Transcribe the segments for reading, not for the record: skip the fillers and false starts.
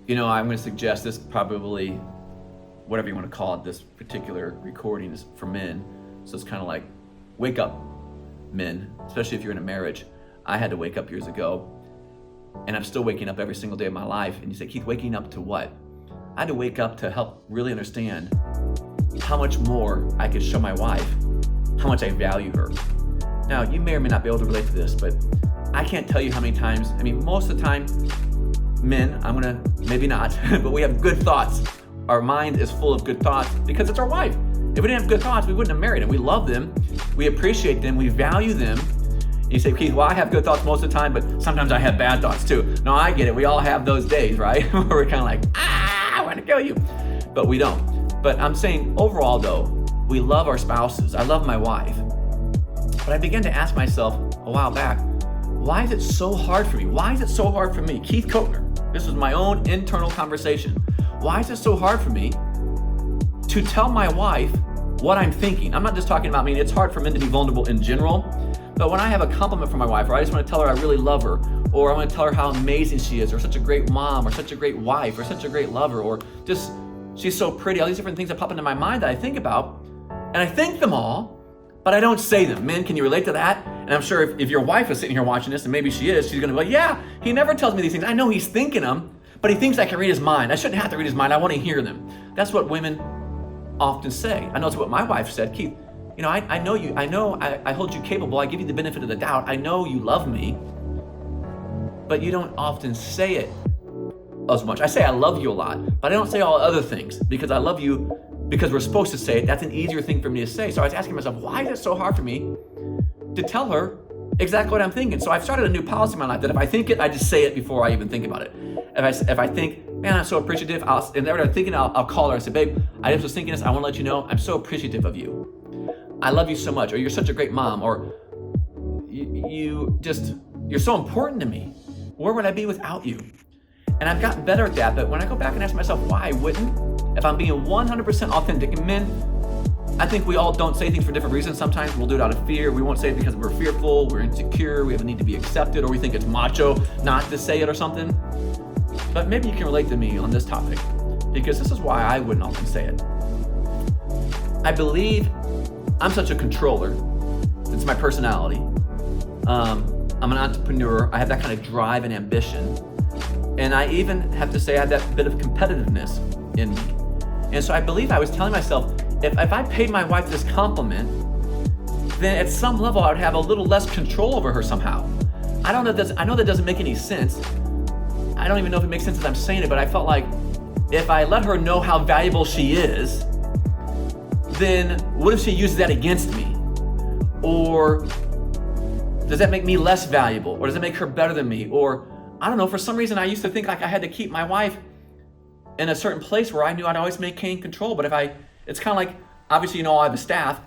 I'm going to suggest this probably, whatever you want to call it, this particular recording is for men. So it's kind of like, wake up, men, especially if you're in a marriage. I had to wake up years ago, and I'm still waking up every single day of my life. And you say, Keith, waking up to what? I had to wake up to help really understand how much more I could show my wife how much I value her. Now, you may or may not be able to relate to this, but I can't tell you how many times, most of the time, men, maybe not, but we have good thoughts. Our mind is full of good thoughts because it's our wife. If we didn't have good thoughts, we wouldn't have married them. We love them, we appreciate them, we value them. You say, Keith, well, I have good thoughts most of the time, but sometimes I have bad thoughts too. No, I get it. We all have those days, right? Where we're kind of like, I want to kill you. But we don't. But I'm saying overall though, we love our spouses. I love my wife. But I began to ask myself a while back, why is it so hard for me? Why is it so hard for me? Keith Coatner, this was my own internal conversation. Why is it so hard for me to tell my wife what I'm thinking? I'm not just talking about me. It's hard for men to be vulnerable in general. But when I have a compliment from my wife, or I just want to tell her I really love her, or I want to tell her how amazing she is, or such a great mom, or such a great wife, or such a great lover, or just she's so pretty, all these different things that pop into my mind that I think about, and I think them all, but I don't say them. Men, can you relate to that? And I'm sure if your wife is sitting here watching this, and maybe she is, she's going to be like, yeah, he never tells me these things. I know he's thinking them, but he thinks I can read his mind. I shouldn't have to read his mind. I want to hear them. That's what women often say. I know it's what my wife said. Keith, I know you. I know I hold you capable. I give you the benefit of the doubt. I know you love me, but you don't often say it as much. I say I love you a lot, but I don't say all other things because I love you because we're supposed to say it. That's an easier thing for me to say. So I was asking myself, why is it so hard for me to tell her exactly what I'm thinking? So I've started a new policy in my life that if I think it, I just say it before I even think about it. If I think, man, I'm so appreciative, and every time I'm thinking, I'll call her and say, babe, I just was thinking this. I want to let you know I'm so appreciative of you. I love you so much, or you're such a great mom, or you're so important to me. Where would I be without you? And I've gotten better at that, but when I go back and ask myself why I wouldn't, if I'm being 100% authentic, and men, I think we all don't say things for different reasons. Sometimes we'll do it out of fear. We won't say it because we're fearful, we're insecure, we have a need to be accepted, or we think it's macho not to say it or something. But maybe you can relate to me on this topic, because this is why I wouldn't often say it. I believe I'm such a controller. It's my personality. I'm an entrepreneur. I have that kind of drive and ambition. And I even have to say I have that bit of competitiveness in me. And so I believe I was telling myself, if I paid my wife this compliment, then at some level I would have a little less control over her somehow. I know that doesn't make any sense. I don't even know if it makes sense as I'm saying it, but I felt like if I let her know how valuable she is, then what if she uses that against me? Or does that make me less valuable? Or does it make her better than me? Or I don't know, for some reason I used to think like I had to keep my wife in a certain place where I knew I'd always maintain control. But it's kind of like, obviously I have a staff.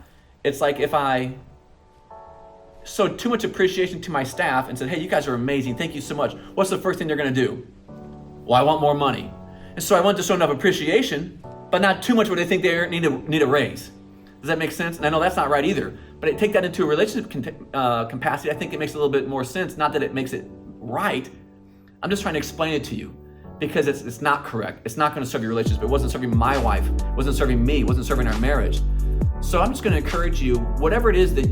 It's like if I showed too much appreciation to my staff and said, hey, you guys are amazing, thank you so much. What's the first thing they're gonna do? Well, I want more money. And so I want to show enough appreciation, but not too much where they think they need a raise. Does that make sense? And I know that's not right either, but take that into a relationship capacity, I think it makes a little bit more sense. Not that it makes it right. I'm just trying to explain it to you because it's not correct. It's not gonna serve your relationship. It wasn't serving my wife, it wasn't serving me, it wasn't serving our marriage. So I'm just gonna encourage you, whatever it is that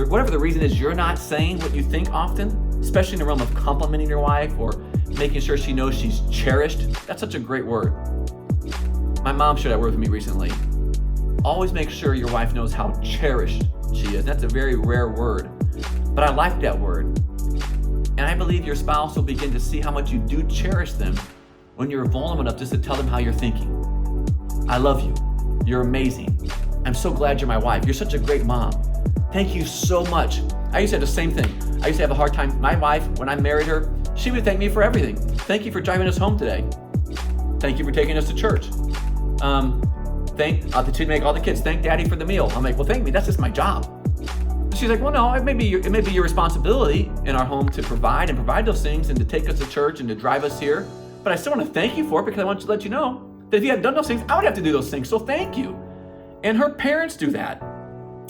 whatever the reason is you're not saying what you think often, especially in the realm of complimenting your wife or making sure she knows she's cherished. That's such a great word. My mom shared that word with me recently. Always make sure your wife knows how cherished she is. That's a very rare word, but I like that word. And I believe your spouse will begin to see how much you do cherish them when you're vulnerable enough just to tell them how you're thinking. I love you. You're amazing. I'm so glad you're my wife. You're such a great mom. Thank you so much. I used to have the same thing. I used to have a hard time. My wife, when I married her, she would thank me for everything. Thank you for driving us home today. Thank you for taking us to church. She'd make all the kids thank daddy for the meal. I'm like, well, thank me. That's just my job. She's like, well, no, it may be your responsibility in our home to provide those things and to take us to church and to drive us here. But I still want to thank you for it because I want to let you know that if you hadn't done those things, I would have to do those things. So thank you. And her parents do that.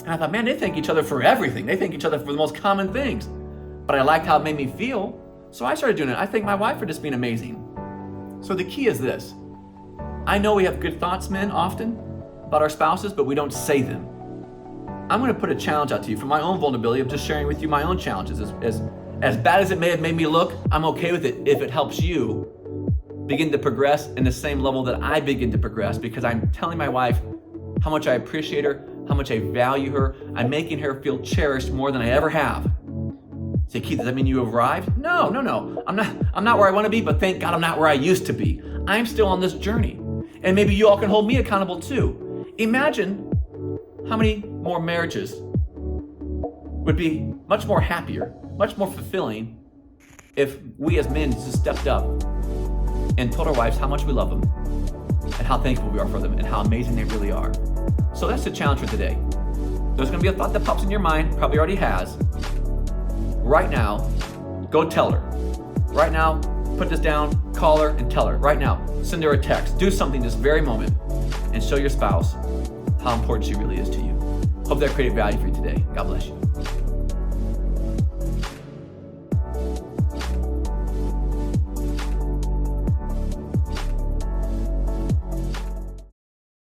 And I thought, man, they thank each other for everything. They thank each other for the most common things. But I liked how it made me feel. So I started doing it. I thank my wife for just being amazing. So the key is this. I know we have good thoughts, men, often about our spouses, but we don't say them. I'm going to put a challenge out to you from my own vulnerability of just sharing with you my own challenges. As bad as it may have made me look, I'm okay with it if it helps you begin to progress in the same level that I begin to progress, because I'm telling my wife how much I appreciate her, how much I value her. I'm making her feel cherished more than I ever have. Say, Keith, does that mean you have arrived? No. I'm not where I want to be, but thank God I'm not where I used to be. I'm still on this journey. And maybe you all can hold me accountable too. Imagine how many more marriages would be much more happier, much more fulfilling if we as men just stepped up and told our wives how much we love them and how thankful we are for them and how amazing they really are. So that's the challenge for today. There's going to be a thought that pops in your mind, probably already has. Right now, go tell her. Right now, put this down, call her and tell her. Right now, send her a text. Do something this very moment and show your spouse how important she really is to you. Hope that created value for you today. God bless you.